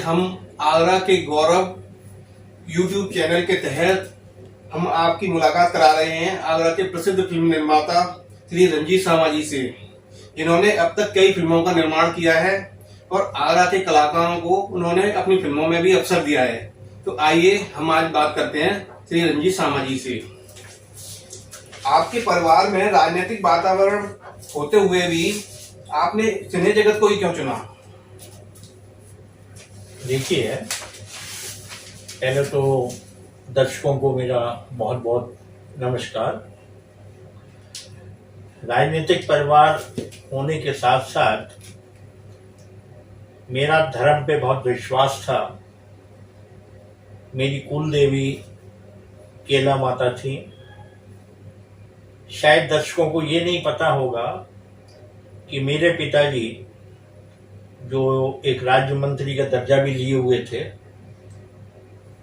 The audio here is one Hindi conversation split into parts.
हम आगरा के गौरव यूट्यूब चैनल के तहत हम आपकी मुलाकात करा रहे हैं आगरा के प्रसिद्ध फिल्म निर्माता श्री रंजीत सामा जी से। इन्होंने अब तक कई फिल्मों का निर्माण किया है और आगरा के कलाकारों को उन्होंने अपनी फिल्मों में भी अवसर दिया है। तो आइए हम आज बात करते हैं श्री रंजीत सामा जी से। आपके परिवार में राजनीतिक वातावरण होते हुए भी आपने सिने जगत को ही क्यों चुना? देखिए, पहले तो दर्शकों को मेरा बहुत बहुत नमस्कार। राजनीतिक परिवार होने के साथ साथ मेरा धर्म पे बहुत विश्वास था। मेरी कुल देवी केला माता थी। शायद दर्शकों को ये नहीं पता होगा कि मेरे पिताजी, जो एक राज्य मंत्री का दर्जा भी लिए हुए थे,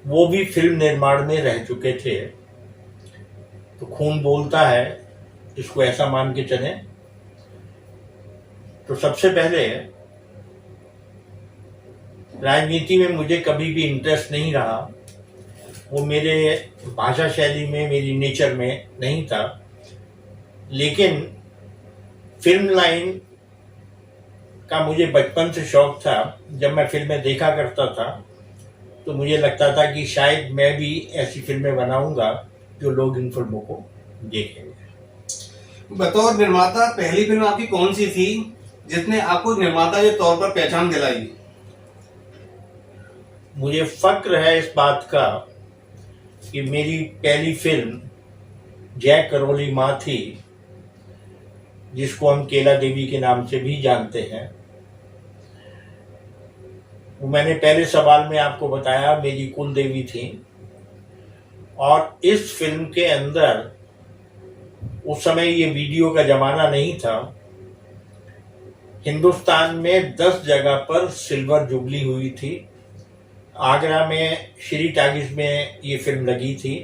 वो भी फिल्म निर्माण में रह चुके थे। तो खून बोलता है, इसको ऐसा मान के चले। तो सबसे पहले राजनीति में मुझे कभी भी इंटरेस्ट नहीं रहा। वो मेरे भाषा शैली में, मेरी नेचर में नहीं था। लेकिन फिल्म लाइन का मुझे बचपन से शौक था। जब मैं फिल्में देखा करता था तो मुझे लगता था कि शायद मैं भी ऐसी फिल्में बनाऊंगा जो लोग इन फिल्मों को देखेंगे। बतौर निर्माता पहली फिल्म आपकी कौन सी थी जिसने आपको निर्माता के तौर पर पहचान दिलाई? मुझे फक्र है इस बात का कि मेरी पहली फिल्म जय करोली माँ थी, जिसको हम केला देवी के नाम से भी जानते हैं। वो मैंने पहले सवाल में आपको बताया, मेरी कुल देवी थी। और इस फिल्म के अंदर उस समय ये वीडियो का जमाना नहीं था। हिंदुस्तान में 10 जगह पर सिल्वर जुबली हुई थी। आगरा में श्री टागिस में ये फिल्म लगी थी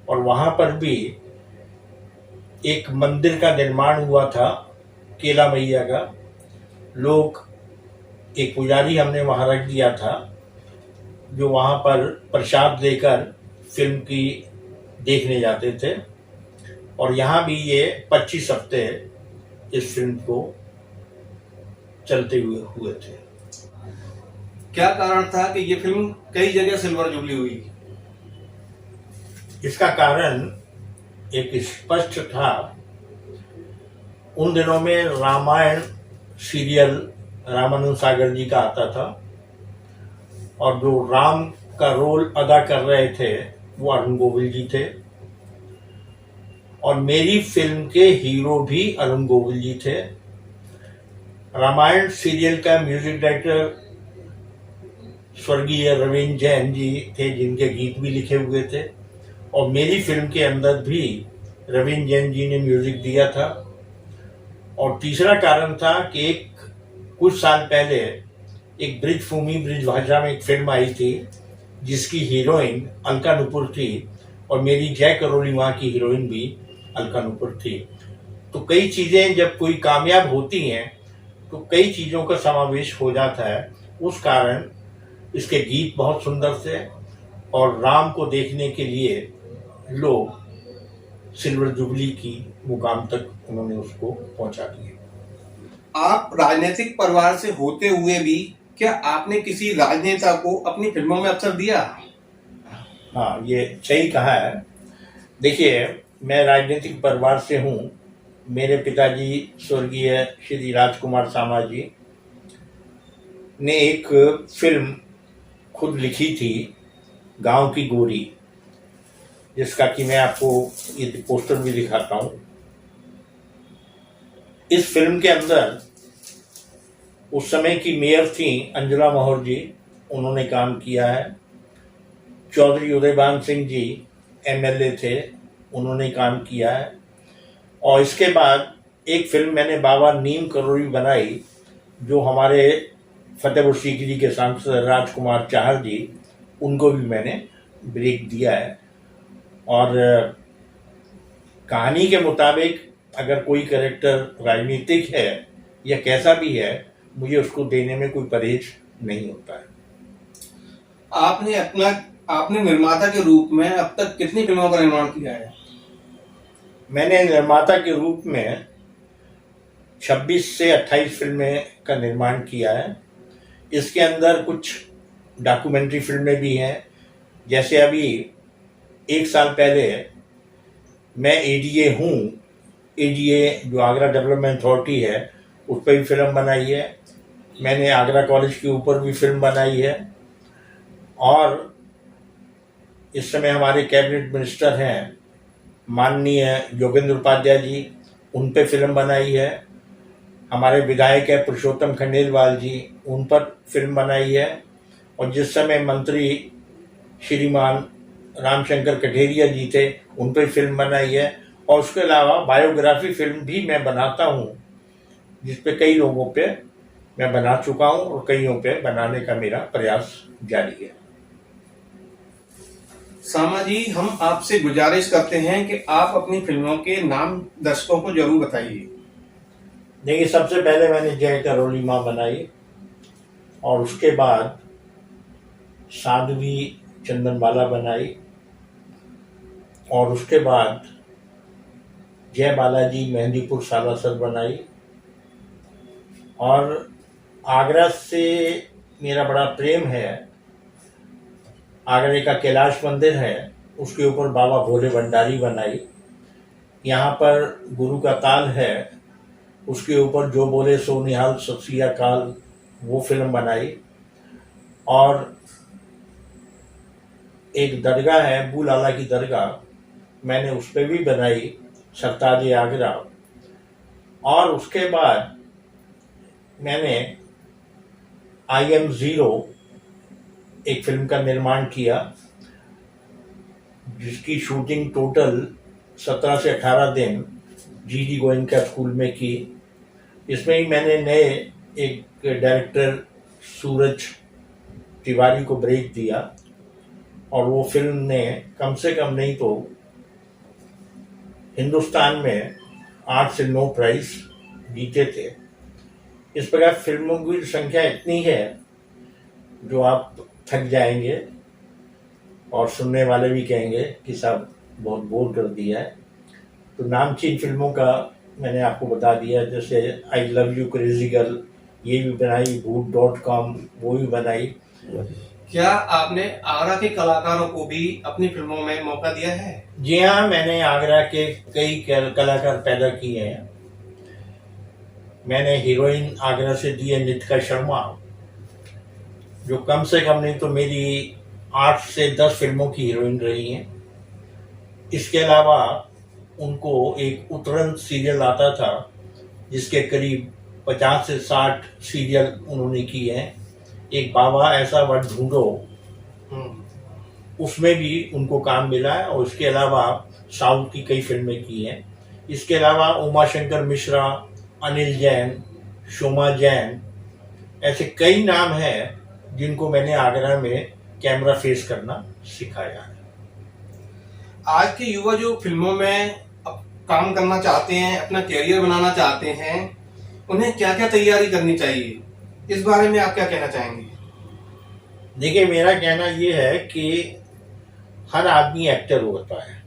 और वहां पर भी एक मंदिर का निर्माण हुआ था केला मैया का। लोग, एक पुजारी हमने वहां रख दिया था जो वहां पर प्रसाद लेकर फिल्म की देखने जाते थे। और यहाँ भी ये 25 हफ्ते इस फिल्म को चलते हुए थे। क्या कारण था कि ये फिल्म कई जगह सिल्वर जुबली हुई? इसका कारण एक स्पष्ट था। उन दिनों में रामायण सीरियल रामानंद सागर जी का आता था और जो राम का रोल अदा कर रहे थे वो अरुण गोविल जी थे। और मेरी फिल्म के हीरो भी अरुण गोविल जी थे। रामायण सीरियल का म्यूजिक डायरेक्टर स्वर्गीय रविंद्र जैन जी थे, जिनके गीत भी लिखे हुए थे। और मेरी फिल्म के अंदर भी रविंद्र जैन जी ने म्यूजिक दिया था। और तीसरा कारण था कि कुछ साल पहले एक ब्रिज भाषा में एक फिल्म आई थी जिसकी हीरोइन अलका नुपुर थी और मेरी जय करोली माँ की हीरोइन भी अलका नुपुर थी। तो कई चीजें जब कोई कामयाब होती हैं तो कई चीजों का समावेश हो जाता है। उस कारण इसके गीत बहुत सुंदर थे और राम को देखने के लिए लोग सिल्वर जुबली की मुकाम तक उन्होंने उसको पहुंचा दिया। आप राजनीतिक परिवार से होते हुए भी क्या आपने किसी राजनेता को अपनी फिल्मों में अवसर दिया? हाँ, ये सही कहा है। देखिए, मैं राजनीतिक परिवार से हूँ। मेरे पिताजी स्वर्गीय श्री राजकुमार सामा जी ने एक फिल्म खुद लिखी थी, गांव की गोरी, जिसका कि मैं आपको ये पोस्टर भी दिखाता हूँ। इस फिल्म के अंदर उस समय की मेयर थी अंजुला मोहर जी, उन्होंने काम किया है। चौधरी उदयभान सिंह जी एमएलए थे, उन्होंने काम किया है। और इसके बाद एक फिल्म मैंने बाबा नीम करोड़ी बनाई, जो हमारे फतेहपुर सीकरी के सांसद राजकुमार चाहर जी, उनको भी मैंने ब्रेक दिया है। और कहानी के मुताबिक अगर कोई कैरेक्टर राजनीतिक है या कैसा भी है, मुझे उसको देने में कोई परहेज नहीं होता है। आपने निर्माता के रूप में अब तक कितनी फिल्मों का निर्माण किया है? मैंने निर्माता के रूप में 26 से 28 फिल्में का निर्माण किया है। इसके अंदर कुछ डॉक्यूमेंट्री फिल्में भी हैं। जैसे अभी 1 साल पहले मैं एडीए हूँ, एडीए जो आगरा डेवलपमेंट अथॉरिटी है, उस पर भी फिल्म बनाई है। मैंने आगरा कॉलेज के ऊपर भी फिल्म बनाई है। और इस समय हमारे कैबिनेट मिनिस्टर हैं माननीय योगेंद्र उपाध्याय जी, उन पे फिल्म बनाई है। हमारे विधायक है पुरुषोत्तम खंडेलवाल जी, उन पर फिल्म बनाई है। और जिस समय मंत्री श्रीमान रामशंकर कठेरिया जी थे, उन पर फिल्म बनाई है। और उसके अलावा बायोग्राफी फिल्म भी मैं बनाता हूँ, जिस पे कई लोगों पे मैं बना चुका हूँ और कईयों पे बनाने का मेरा प्रयास जारी है। सामा जी, हम आपसे गुजारिश करते हैं कि आप अपनी फिल्मों के नाम दर्शकों को जरूर बताइए। देखिए, सबसे पहले मैंने जय करोली माँ बनाई, और उसके बाद साध्वी चंदनबाला बनाई, और उसके बाद जय बालाजी मेहंदीपुर सालासर बनाई। और आगरा से मेरा बड़ा प्रेम है। आगरे का कैलाश मंदिर है, उसके ऊपर बाबा भोले भंडारी बनाई। यहाँ पर गुरु का ताल है, उसके ऊपर जो बोले सो निहाल सत श्री अकाल, वो फिल्म बनाई। और एक दरगाह है बूल आला की दरगाह, मैंने उस पर भी बनाई, सरताज आगरा। और उसके बाद मैंने आई एम ज़ीरो एक फिल्म का निर्माण किया, जिसकी शूटिंग टोटल 17 से 18 दिन जीडी गोयनका स्कूल में की। इसमें ही मैंने नए एक डायरेक्टर सूरज तिवारी को ब्रेक दिया, और वो फिल्म ने कम से कम नहीं तो हिंदुस्तान में 8 से 9 प्राइज जीते थे। इस प्रकार फिल्मों की संख्या इतनी है जो आप थक जाएंगे, और सुनने वाले भी कहेंगे कि साहब बहुत बोर कर दिया है। तो नामचीन फिल्मों का मैंने आपको बता दिया, जैसे I love you crazy girl, ये भी बनाई, भूत.com वो भी बनाई। क्या आपने आगरा के कलाकारों को भी अपनी फिल्मों में मौका दिया है? जी हाँ, मैंने आगरा के कई कलाकार पैदा किए हैं। मैंने हीरोइन आगरा से दी है नितिका शर्मा, जो कम से कम नहीं तो मेरी 8 से 10 फिल्मों की हीरोइन रही हैं। इसके अलावा उनको एक उत्तरन सीरियल आता था, जिसके करीब 50 से 60 सीरियल उन्होंने किए हैं। एक बाबा ऐसा वर ढूंढो, उसमें भी उनको काम मिला है। और इसके अलावा साउथ की कई फिल्में की हैं। इसके अलावा उमाशंकर मिश्रा, अनिल जैन, शोमा जैन, ऐसे कई नाम हैं जिनको मैंने आगरा में कैमरा फेस करना सिखाया है। आज के युवा जो फिल्मों में काम करना चाहते हैं, अपना कैरियर बनाना चाहते हैं, उन्हें क्या क्या तैयारी करनी चाहिए, इस बारे में आप क्या कहना चाहेंगे? देखिए, मेरा कहना ये है कि हर आदमी एक्टर होता है,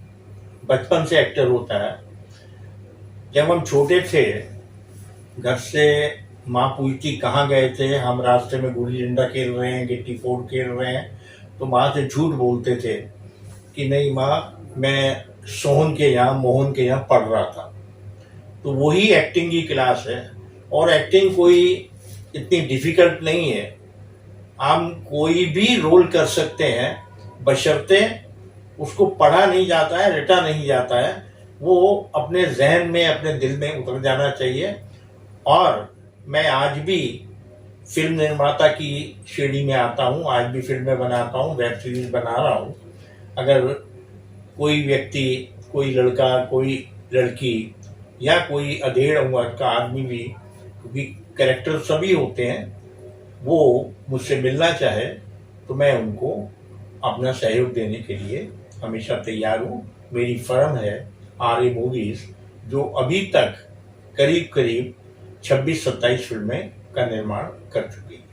बचपन से एक्टर होता है। जब हम छोटे थे, घर से माँ पूछती कहाँ गए थे, हम रास्ते में गुल्ली डंडा खेल रहे हैं, गिट्टी फोड़ खेल रहे हैं, तो माँ से झूठ बोलते थे कि नहीं माँ, मैं सोहन के यहाँ, मोहन के यहाँ पढ़ रहा था। तो वही एक्टिंग की क्लास है। और एक्टिंग कोई इतनी डिफिकल्ट नहीं है, हम कोई भी रोल कर सकते हैं, बशर्ते उसको पढ़ा नहीं जाता है, रटा नहीं जाता है, वो अपने जहन में, अपने दिल में उतर जाना चाहिए। और मैं आज भी फिल्म निर्माता की श्रेणी में आता हूँ, आज भी फिल्में बनाता हूँ, वेब सीरीज बना रहा हूँ। अगर कोई व्यक्ति, कोई लड़का, कोई लड़की, या कोई अधेड़ उम्र का आदमी भी, क्योंकि कैरेक्टर सभी होते हैं, वो मुझसे मिलना चाहे तो मैं उनको अपना सहयोग देने के लिए हमेशा तैयार हूँ। मेरी फर्म है आर्य मूवीज, जो अभी तक करीब 26-27 फिल्में का निर्माण कर चुकी है।